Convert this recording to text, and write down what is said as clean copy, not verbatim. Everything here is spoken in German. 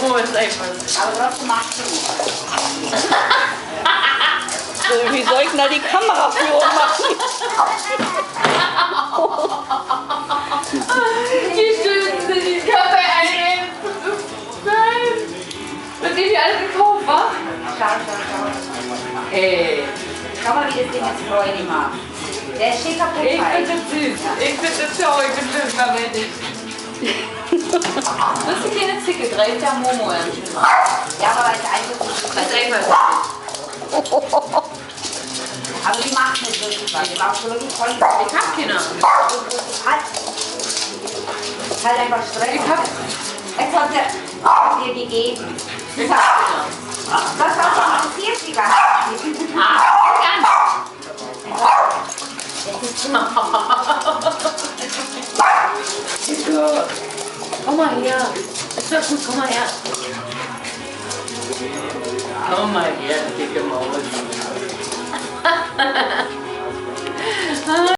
Momo ist einfach. Aber trotzdem machst du nicht. So, wie soll ich denn da die Kameraführung machen? Wie schön sind die Kaffee einnehmen. Nein. Und die alle gekauft, wa? Schau. Ey. Schau mal, wie das Ding jetzt Freude macht. Der ist schick kaputt. Ich finde das süß. Ich finde das toll. Ich bin schön verwendet. Das ist eine kleine Zicke. Greift der Momo an. Ja, aber als einfach. Das ist einfach. Aber die macht nicht wirklich was. Die braucht nur die Freunde. Ich hab keine. Halt einfach streng. Ich hab Jetzt hat er dir gegeben. keine. Was interessiert sie gar nicht? Komm mal her. Ist doch gut, komm mal her. Komm mal her, dicke Maus.